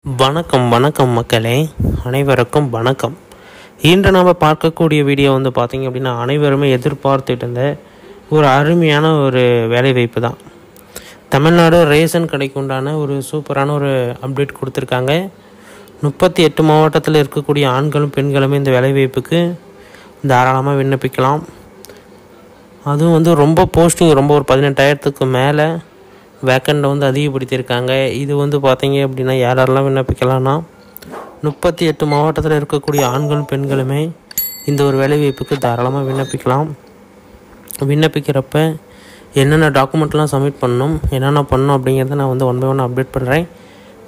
வணக்கம் வணக்கம் மக்களே, அனைவருக்கும் வணக்கம். இன்று நாம் பார்க்கக்கூடிய வீடியோ பார்த்திங்க அப்படின்னா அனைவருமே எதிர்பார்த்துட்டு இருந்த ஒரு அருமையான ஒரு வேலைவாய்ப்பு தான். தமிழ்நாடு ரேஷன் கடைக்கு உண்டான ஒரு சூப்பரான ஒரு அப்டேட் கொடுத்துருக்காங்க. 38 மாவட்டத்தில் இருக்கக்கூடிய ஆண்களும் பெண்களுமே இந்த வேலைவாய்ப்புக்கு தாராளமாக விண்ணப்பிக்கலாம். அதுவும் ரொம்ப போஸ்டிங் ஒரு 18,000க்கு மேலே வேக்கண்டை அதிகப்படுத்தியிருக்காங்க. இது பார்த்திங்க அப்படின்னா யாரெல்லாம் விண்ணப்பிக்கலாம்னா 38 மாவட்டத்தில் இருக்கக்கூடிய ஆண்களும் பெண்களுமே இந்த ஒரு வேலைவாய்ப்புக்கு தாராளமாக விண்ணப்பிக்கலாம். விண்ணப்பிக்கிறப்ப என்னென்ன டாக்குமெண்ட்லாம் சப்மிட் பண்ணணும், என்னென்ன பண்ணணும் அப்படிங்கிறத நான் ஒன் பை ஒன் அப்டேட் பண்ணுறேன்.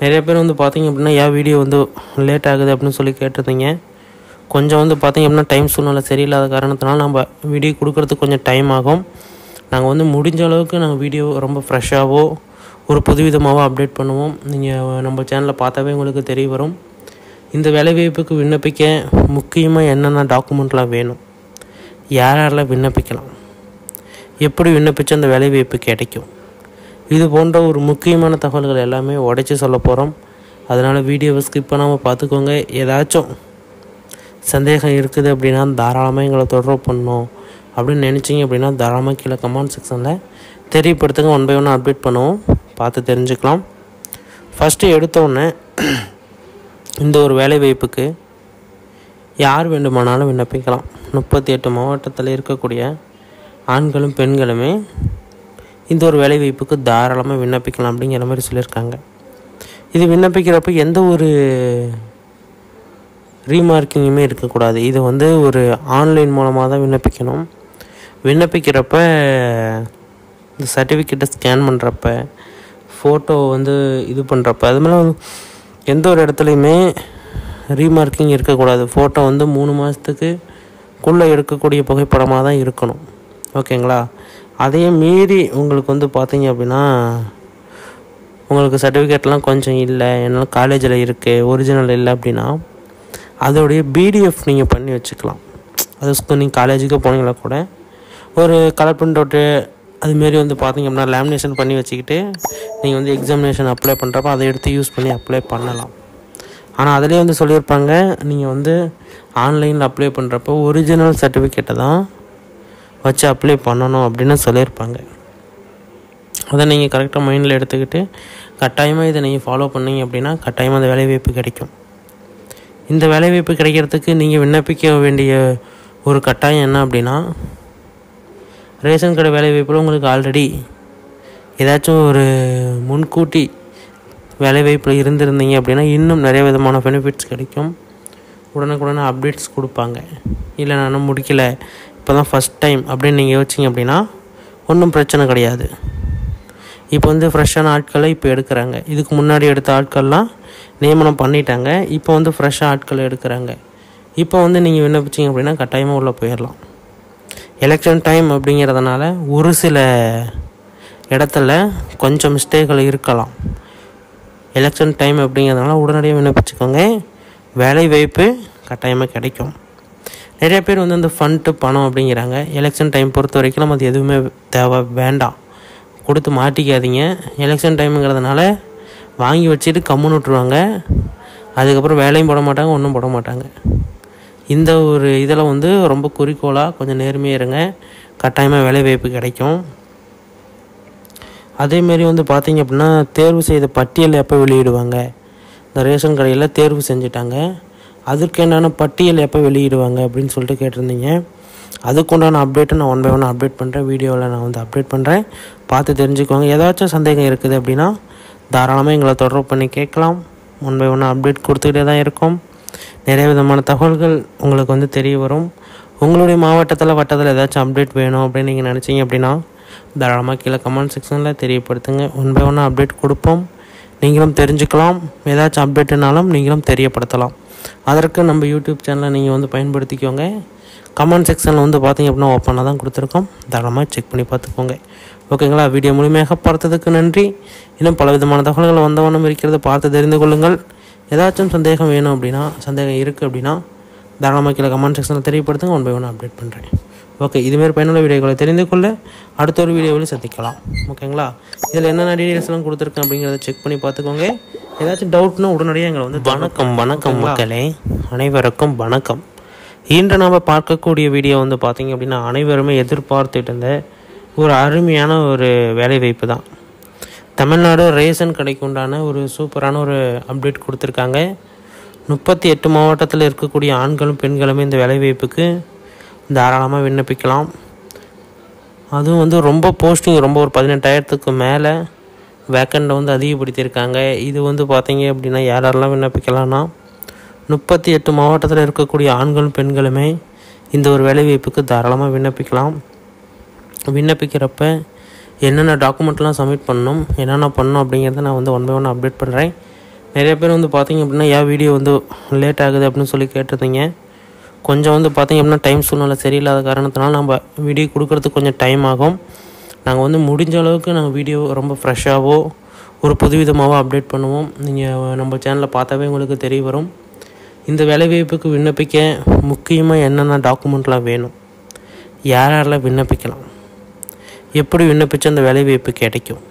நிறைய பேர் பார்த்திங்க அப்படின்னா ஏன் வீடியோ லேட் ஆகுது அப்படின்னு சொல்லி கேட்டிருந்தீங்க. கொஞ்சம் பார்த்திங்க அப்படின்னா டைம் சூழ்நிலை சரியில்லாத காரணத்தினால நம்ம வீடியோ கொடுக்குறதுக்கு கொஞ்சம் டைம் ஆகும். நாங்கள் முடிஞ்ச அளவுக்கு நாங்கள் வீடியோ ரொம்ப ஃப்ரெஷ்ஷாகவோ ஒரு புதுவிதமாகவோ அப்டேட் பண்ணுவோம். நீங்கள் நம்ம சேனலில் பார்த்தாவே உங்களுக்கு தெரிய வரும். இந்த வேலைவாய்ப்புக்கு விண்ணப்பிக்க முக்கியமாக என்னென்ன டாக்குமெண்ட்லாம் வேணும், யாரெல்லாம் விண்ணப்பிக்கலாம், எப்படி விண்ணப்பிச்சு அந்த வேலைவாய்ப்பு கிடைக்கும், இது போன்ற ஒரு முக்கியமான தகவல்கள் எல்லாமே உடைச்சி சொல்ல போகிறோம். அதனால் வீடியோவை ஸ்கிப் பண்ணாமல் பார்த்துக்கோங்க. ஏதாச்சும் சந்தேகம் இருக்குது அப்படின்னா தாராளமாக எங்களை தொடர்பு பண்ணணும் அப்படின்னு நினச்சிங்க அப்படின்னா தாராளமாக கீழே கமெண்ட் செக்ஷனில் தெரியப்படுத்துங்க. ஒன் பை ஒன் அப்டேட் பண்ணுவோம், பார்த்து தெரிஞ்சுக்கலாம். ஃபஸ்ட்டு எடுத்தோடனே இந்த ஒரு வேலைவாய்ப்புக்கு யார் வேண்டுமானாலும் விண்ணப்பிக்கலாம். 38 மாவட்டத்தில் இருக்கக்கூடிய ஆண்களும் பெண்களுமே இந்த ஒரு வேலைவாய்ப்புக்கு தாராளமாக விண்ணப்பிக்கலாம் அப்படிங்கிற மாதிரி சொல்லியிருக்காங்க. இது விண்ணப்பிக்கிறப்ப எந்த ஒரு ரீமார்க்கிங்குமே இருக்கக்கூடாது. இது ஒரு ஆன்லைன் மூலமாக தான் விண்ணப்பிக்கணும். விண்ணப்பிக்கிறப்ப இந்த சர்டிஃபிகேட்டை ஸ்கேன் பண்ணுறப்ப, ஃபோட்டோ இது பண்ணுறப்ப, அது மாதிரி எந்த ஒரு இடத்துலையுமே ரீமார்க்கிங் இருக்கக்கூடாது. ஃபோட்டோ 3 மாதத்துக்குள்ளே எடுக்கக்கூடிய புகைப்படமாக தான் இருக்கணும். ஓகேங்களா? அதையும் மீறி உங்களுக்கு பார்த்தீங்க அப்படின்னா உங்களுக்கு சர்டிஃபிகேட்லாம் கொஞ்சம் இல்லை, என்னால் காலேஜில் இருக்குது, ஒரிஜினல் இல்லை அப்படின்னா அதோடைய பிடிஎஃப் நீங்கள் பண்ணி வச்சுக்கலாம். அது நீங்கள் காலேஜுக்கு போனீங்களா கூட ஒரு கலர் பிரிண்ட் அவுட்டு அதுமாரி பார்த்திங்க அப்படின்னா லேமினேஷன் பண்ணி வச்சுக்கிட்டு நீங்கள் எக்ஸாமினேஷன் அப்ளை பண்ணுறப்ப அதை எடுத்து யூஸ் பண்ணி அப்ளை பண்ணலாம். ஆனால் அதிலே சொல்லியிருப்பாங்க, நீங்கள் ஆன்லைனில் அப்ளை பண்ணுறப்போ ஒரிஜினல் சர்டிஃபிகேட்டை தான் வச்சு அப்ளை பண்ணணும் அப்படின்னு சொல்லியிருப்பாங்க. அதை நீங்கள் கரெக்டாக மைண்டில் எடுத்துக்கிட்டு கட்டாயமாக இதை நீங்கள் ஃபாலோ பண்ணிங்க அப்படின்னா கட்டாயமாக அந்த வேலைவாய்ப்பு கிடைக்கும். இந்த வேலைவாய்ப்பு கிடைக்கிறதுக்கு நீங்கள் விண்ணப்பிக்க வேண்டிய ஒரு கட்டாயம் என்ன அப்படின்னா, ரேஷன் கடை வேலைவாய்ப்பில் உங்களுக்கு ஆல்ரெடி ஏதாச்சும் ஒரு முன்கூட்டி வேலைவாய்ப்பில் இருந்திருந்தீங்க அப்படின்னா இன்னும் நிறைய விதமான பெனிஃபிட்ஸ் கிடைக்கும். உடனுக்குடனே அப்டேட்ஸ் கொடுப்பாங்க. இல்லை நான் முடிக்கலை, இப்போ தான் ஃபஸ்ட் டைம் அப்படின்னு நீங்கள் யோசிச்சிங்க அப்படின்னா ஒன்றும் பிரச்சனை கிடையாது. இப்போ ஃப்ரெஷ்ஷான ஆட்களை இப்போ எடுக்கிறாங்க. இதுக்கு முன்னாடி எடுத்த ஆட்கள்லாம் நியமனம் பண்ணிட்டாங்க. இப்போ ஃப்ரெஷ்ஷாக ஆட்கள் எடுக்கிறாங்க. இப்போ நீங்கள் விண்ணப்பிச்சிங்க அப்படின்னா கட்டாயமாக உள்ளே போயிடலாம். எலெக்ஷன் டைம் அப்படிங்கிறதுனால ஒரு சில இடத்துல கொஞ்சம் மிஸ்டேக்கள் இருக்கலாம். எலெக்ஷன் டைம் அப்படிங்கிறதுனால உடனடியாக விண்ணப்பிச்சுக்கோங்க, வேலைவாய்ப்பு கட்டாயமாக கிடைக்கும். நிறைய பேர் இந்த ஃபண்டு பணம் அப்படிங்கிறாங்க. எலெக்ஷன் டைம் பொறுத்த வரைக்கும் அது எதுவுமே தேவை வேண்டாம், கொடுத்து மாட்டிக்காதீங்க. எலெக்ஷன் டைமுங்கிறதுனால வாங்கி வச்சுட்டு கம்முன்னு விட்ருவாங்க. அதுக்கப்புறம் வேலையும் போட மாட்டாங்க, ஒன்றும் போட மாட்டாங்க. இந்த ஒரு இதில் ரொம்ப குறிக்கோளாக கொஞ்சம் நேர்மையாக இருங்க, கட்டாயமாக வேலைவாய்ப்பு கிடைக்கும். அதேமாரி பார்த்திங்க அப்படின்னா தேர்வு செய்த பட்டியல் எப்போ வெளியிடுவாங்க, இந்த ரேஷன் கடையில் தேர்வு செஞ்சுட்டாங்க, அதற்கு என்னென்ன பட்டியல் எப்போ வெளியிடுவாங்க அப்படின்னு சொல்லிட்டு கேட்டிருந்தீங்க. அதுக்குண்டான அப்டேட்டை நான் ஒன் பை ஒன் அப்டேட் பண்ணுறேன். வீடியோவில் நான் அப்டேட் பண்ணுறேன், பார்த்து தெரிஞ்சுக்கோங்க. ஏதாச்சும் சந்தேகம் இருக்குது அப்படின்னா தாராளமாக எங்களை தொடர்பு பண்ணி கேட்கலாம். ஒன் பை ஒன் அப்டேட் கொடுத்துக்கிட்டே தான் இருக்கும். நிறைய விதமான தகவல்கள் உங்களுக்கு தெரிய வரும். உங்களுடைய மாவட்டத்தில் வட்டத்தில் ஏதாச்சும் அப்டேட் வேணும் அப்படின்னு நீங்கள் நினச்சிங்க அப்படின்னா தாராளமாக கீழே கமெண்ட் செக்ஷனில் தெரியப்படுத்துங்க. ஒன் பை ஒன் அப்டேட் கொடுப்போம், நீங்களும் தெரிஞ்சுக்கலாம். ஏதாச்சும் அப்டேட்டுனாலும் நீங்களும் தெரியப்படுத்தலாம். அதற்கு நம்ம யூடியூப் சேனலை நீங்கள் பயன்படுத்திக்கோங்க. கமெண்ட் செக்ஷனில் பார்த்திங்க அப்படின்னா ஓப்பனாக தான் கொடுத்துருக்கோம், தாராளமாக செக் பண்ணி பார்த்துக்கோங்க. ஓகேங்களா? வீடியோ முழுமையாக பார்த்ததுக்கு நன்றி. இன்னும் பல விதமான தகவல்கள் வந்தவண்ணம் இருக்கிறத பார்த்து தெரிந்து கொள்ளுங்கள். ஏதாச்சும் சந்தேகம் வேணும் அப்படின்னா, சந்தேகம் இருக்குது அப்படின்னா தாராளமாக கீழே கமெண்ட் செக்ஷனில் தெரியப்படுத்துங்க. ஒன் பை ஒன் அப்டேட் பண்ணுறேன். ஓகே, இதுமாரி பயனுள்ள வீடியோக்களை தெரிந்து கொள்ள அடுத்த ஒரு வீடியோவில் சந்திக்கலாம். ஓகேங்களா? இதில் என்னென்ன டீட்டெயில்ஸ்லாம் கொடுத்துருக்கேன் அப்படிங்கிறத செக் பண்ணி பார்த்துக்கோங்க. ஏதாச்சும் டவுட்னா உடனடியாக எங்களை வந்து வணக்கம் மக்களே, அனைவருக்கும் வணக்கம். இன்று நம்ம பார்க்கக்கூடிய வீடியோ வந்து பார்த்திங்க அப்படின்னா அனைவருமே எதிர்பார்த்துட்டு இருந்த ஒரு அருமையான ஒரு வேலைவாய்ப்பு தான். தமிழ்நாடு ரேஷன் கடைக்கு உண்டான ஒரு சூப்பரான ஒரு அப்டேட் கொடுத்துருக்காங்க. 38 மாவட்டத்தில் இருக்கக்கூடிய ஆண்களும் பெண்களுமே இந்த வேலைவாய்ப்புக்கு தாராளமாக விண்ணப்பிக்கலாம். அதுவும் வந்து ரொம்ப போஸ்டிங் ரொம்ப ஒரு 18,000க்கு மேலே வேக்கண்ட்டை வந்து அதிகப்படுத்தியிருக்காங்க. இது வந்து பார்த்திங்க அப்படின்னா யாரெல்லாம் விண்ணப்பிக்கலாம்னா 38 மாவட்டத்தில் இருக்கக்கூடிய ஆண்களும் பெண்களுமே இந்த ஒரு வேலைவாய்ப்புக்கு தாராளமாக விண்ணப்பிக்கலாம். விண்ணப்பிக்கிறப்ப என்னென்ன டாக்குமெண்ட்லாம் சப்மிட் பண்ணணும், என்னென்ன பண்ணணும் அப்படிங்கிறத நான் வந்து ஒன் பை ஒன் அப்டேட் பண்ணுறேன். நிறைய பேர் வந்து பார்த்திங்க அப்படின்னா ஏன் வீடியோ வந்து லேட் ஆகுது அப்படின்னு சொல்லி கேட்டிருந்தீங்க. கொஞ்சம் வந்து பார்த்திங்க அப்படின்னா டைம் சூழ்நிலை சரியில்லாத காரணத்தினால நம்ம வீடியோ கொடுக்குறதுக்கு கொஞ்சம் டைம் ஆகும். நாங்கள் வந்து முடிஞ்ச அளவுக்கு நாங்கள் வீடியோ ரொம்ப ஃப்ரெஷ்ஷாகவோ ஒரு புதுவிதமாகவோ அப்டேட் பண்ணுவோம். நீங்கள் நம்ம சேனலில் பார்த்தாவே உங்களுக்கு தெரிய வரும். இந்த வேலைவாய்ப்புக்கு விண்ணப்பிக்க முக்கியமாக என்னென்ன டாக்குமெண்ட்லாம் வேணும், யாரெல்லாம் விண்ணப்பிக்கலாம், எப்படி விண்ணப்பித்து அந்த வேலைவாய்ப்பு கிடைக்கும்,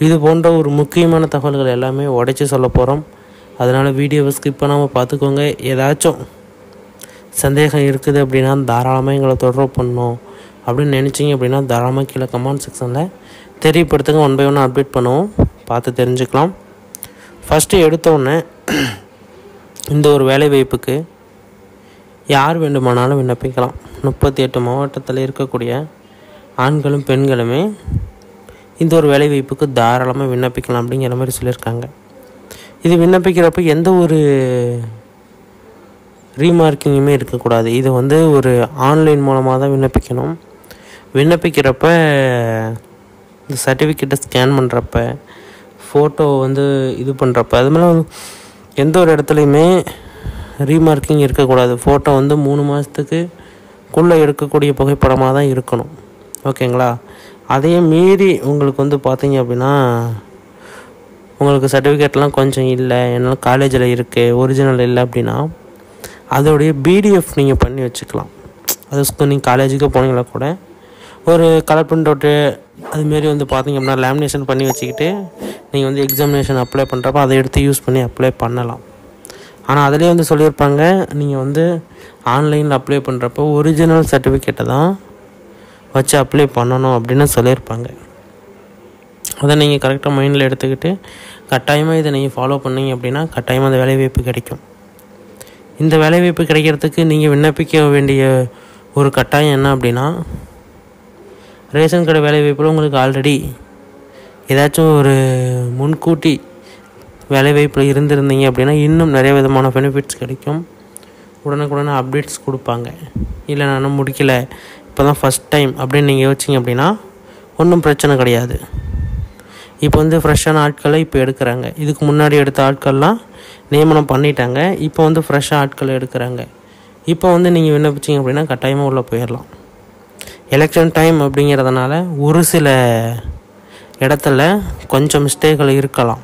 இது போன்ற ஒரு முக்கியமான தகவல்கள் எல்லாமே உடைச்சி சொல்ல போகிறோம். அதனால் வீடியோவை ஸ்கிப் பண்ணாமல் பார்த்துக்கோங்க. ஏதாச்சும் சந்தேகம் இருக்குது அப்படின்னா தாராளமாக எங்களை தொடர்பு பண்ணணும் அப்படின்னு நினச்சிங்க அப்படின்னா தாராளமாக கீழே கமெண்ட் செக்ஷனில் தெரியப்படுத்துங்க. ஒன் பை ஒன் அப்டேட் பண்ணுவோம், பார்த்து தெரிஞ்சுக்கலாம். ஃபஸ்ட்டு எடுத்தோடனே இந்த ஒரு வேலைவாய்ப்புக்கு யார் வேண்டுமானாலும் விண்ணப்பிக்கலாம். 38 மாவட்டத்தில் இருக்கக்கூடிய ஆண்களும் பெண்களுமே இந்த ஒரு வேலைவாய்ப்புக்கு தாராளமாக விண்ணப்பிக்கலாம் அப்படிங்கிற மாதிரி சொல்லியிருக்காங்க. இது விண்ணப்பிக்கிறப்ப எந்த ஒரு ரீமார்க்கிங்குமே இருக்கக்கூடாது. இது வந்து ஒரு ஆன்லைன் மூலமாக தான் விண்ணப்பிக்கணும். விண்ணப்பிக்கிறப்ப இந்த சர்டிஃபிகேட்டை ஸ்கேன் பண்ணுறப்ப, ஃபோட்டோ வந்து இது பண்ணுறப்ப, அது மாதிரி எந்த ஒரு இடத்துலையுமே ரீமார்க்கிங் இருக்கக்கூடாது. ஃபோட்டோ வந்து 3 மாதத்துக்குள்ளே எடுக்கக்கூடிய புகைப்படமாக தான் இருக்கணும். ஓகேங்களா? அதையே மீறி உங்களுக்கு வந்து பார்த்தீங்க அப்படின்னா உங்களுக்கு சர்டிஃபிகேட்லாம் கொஞ்சம் இல்லை, என்னால் காலேஜில் இருக்குது, ஒரிஜினல் இல்லை அப்படின்னா அதோடைய பிடிஎஃப் நீங்கள் பண்ணி வச்சுக்கலாம். அது நீங்கள் காலேஜுக்கு போனீங்களா கூட ஒரு கலர் பிரிண்ட் அவுட்டு அதுமாரி வந்து பார்த்திங்க அப்படின்னா லேமினேஷன் பண்ணி வச்சுக்கிட்டு நீங்கள் வந்து எக்ஸாமினேஷன் அப்ளை பண்ணுறப்ப அதை எடுத்து யூஸ் பண்ணி அப்ளை பண்ணலாம். ஆனால் அதிலே வந்து சொல்லியிருப்பாங்க, நீங்கள் வந்து ஆன்லைனில் அப்ளை பண்ணுறப்போ ஒரிஜினல் சர்டிஃபிகேட்டை தான் வச்சு அப்ளை பண்ணணும் அப்படின்னு சொல்லியிருப்பாங்க. அதை நீங்கள் கரெக்டாக மைண்டில் எடுத்துக்கிட்டு கட்டாயமாக இதை நீங்கள் ஃபாலோ பண்ணிங்க அப்படின்னா கட்டாயமாக அந்த வேலைவாய்ப்பு கிடைக்கும். இந்த வேலைவாய்ப்பு கிடைக்கிறதுக்கு நீங்கள் விண்ணப்பிக்க வேண்டிய ஒரு கட்டாயம் என்ன அப்படின்னா, ரேஷன் கடை வேலைவாய்ப்பில் உங்களுக்கு ஆல்ரெடி ஏதாச்சும் ஒரு முன்கூட்டி வேலைவாய்ப்பில் இருந்திருந்தீங்க அப்படின்னா இன்னும் நிறைய விதமான பெனிஃபிட்ஸ் கிடைக்கும். உடனுக்குடனே அப்டேட்ஸ் கொடுப்பாங்க. இல்லை நான் முடிக்கலை, இப்போ தான் ஃபஸ்ட் டைம் அப்படின்னு நீங்கள் யோசிச்சிங்க அப்படின்னா ஒன்றும் பிரச்சனை கிடையாது. இப்போ வந்து ஃப்ரெஷ்ஷான ஆட்களை இப்போ எடுக்கிறாங்க. இதுக்கு முன்னாடி எடுத்த ஆட்கள்லாம் நியமனம் பண்ணிட்டாங்க. இப்போ வந்து ஃப்ரெஷ்ஷாக ஆட்கள் எடுக்கிறாங்க. இப்போ வந்து நீங்கள் விண்ணப்பிச்சிங்க அப்படின்னா கட்டாயமாக உள்ளே போயிடலாம். எலெக்ஷன் டைம் அப்படிங்கிறதுனால ஒரு சில இடத்துல கொஞ்சம் மிஸ்டேக்கள் இருக்கலாம்.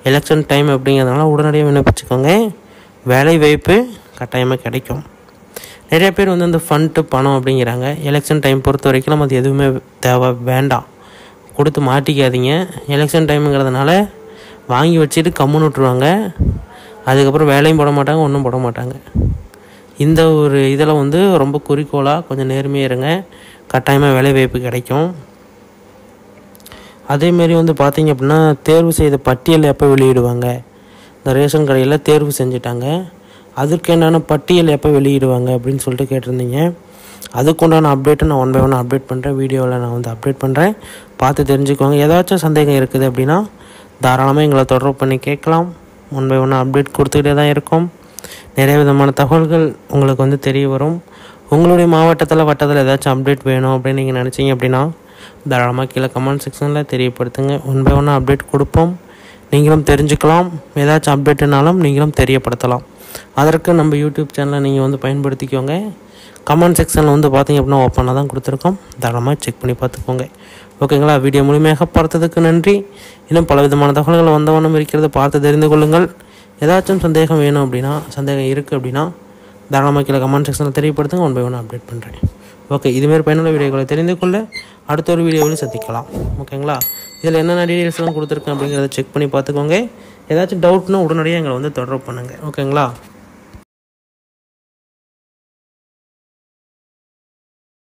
எலெக்ஷன் டைம் அப்படிங்கிறதுனால உடனடியாக விண்ணப்பிச்சுக்கோங்க, வேலை வாய்ப்பு கட்டாயமாக கிடைக்கும். நிறைய பேர் வந்து அந்த ஃபண்டு பணம் அப்படிங்கிறாங்க. எலெக்ஷன் டைம் பொறுத்த வரைக்கும் நம்ம அது எதுவுமே தேவை வேண்டாம், கொடுத்து மாட்டிக்காதீங்க. எலெக்ஷன் டைமுங்கிறதுனால வாங்கி வச்சுட்டு கம்முன்னு விட்ருவாங்க. அதுக்கப்புறம் வேலையும் போட மாட்டாங்க, ஒன்றும் போட மாட்டாங்க. இந்த ஒரு இதில் வந்து ரொம்ப குறிக்கோளாக கொஞ்சம் நேர்மையாக இருங்க, கட்டாயமாக வேலை வாய்ப்பு கிடைக்கும். அதேமாரி வந்து பார்த்திங்க அப்படின்னா தேர்வு செய்த பட்டியல் எப்போ வெளியிடுவாங்க, இந்த ரேஷன் கடையில் தேர்வு செஞ்சுட்டாங்க, அதுக்கெண்டான பட்டியல் எப்போ வெளியிடுவாங்க அப்படின்னு சொல்லிட்டு கேட்டிருந்தீங்க. அதுக்குண்டான அப்டேட்டை நான் ஒன் பை ஒன் அப்டேட் பண்ணுறேன். வீடியோவில் நான் வந்து அப்டேட் பண்ணுறேன், பார்த்து தெரிஞ்சுக்கோங்க. ஏதாச்சும் சந்தேகம் இருக்குது அப்படின்னா தாராளமாக எங்களை தொடர்பு பண்ணி கேட்கலாம். ஒன் பை ஒன் அப்டேட் கொடுத்துக்கிட்டே தான் இருக்கும். நிறைய விதமான தகவல்கள் உங்களுக்கு வந்து தெரிய வரும். உங்களுடைய மாவட்டத்தில் வட்டத்தில் ஏதாச்சும் அப்டேட் வேணும் அப்படின்னு நீங்கள் நினச்சிங்க அப்படின்னா தாராளமாக கீழே கமெண்ட் செக்ஷனில் தெரியப்படுத்துங்க. ஒன் பை ஒன் அப்டேட் கொடுப்போம், நீங்களும் தெரிஞ்சுக்கலாம். ஏதாச்சும் அப்டேட்டுனாலும் நீங்களும் தெரியப்படுத்தலாம். அதற்கு நம்ம யூடியூப் சேனலை நீங்கள் வந்து பயன்படுத்திக்கோங்க. கமெண்ட் செக்ஷனில் வந்து பார்த்திங்க அப்படின்னா ஓப்பனாக தான் கொடுத்துருக்கோம், தாராளமாக செக் பண்ணி பார்த்துக்கோங்க. ஓகேங்களா? வீடியோ முழுமையாக பார்த்ததுக்கு நன்றி. இன்னும் பல விதமான தகவல்கள் வந்தவண்ணம் இருக்கிறது, பார்த்து தெரிந்து கொள்ளுங்கள். ஏதாச்சும் சந்தேகம் வேணும் அப்படின்னா, சந்தேகம் இருக்குது அப்படின்னா தாராளமாக கீழே கமெண்ட் செக்ஷனில் தெரியப்படுத்துங்க. ஒன் பை ஒன் அப்டேட் பண்ணுறேன். ஓகே, இதுமாரி பயனுள்ள வீடியோக்களை தெரிந்து கொள்ள அடுத்த ஒரு வீடியோவில் சந்திக்கலாம். ஓகேங்களா? இதில் என்னென்ன டீட்டெயில்ஸ்லாம் கொடுத்துருக்கேன் அப்படிங்கிறத செக் பண்ணி பார்த்துக்கோங்க. ஏதாச்சும் டவுட்னா உடனடியாக எங்களை வந்து தொடர்பு பண்ணுங்கள். ஓகேங்களா?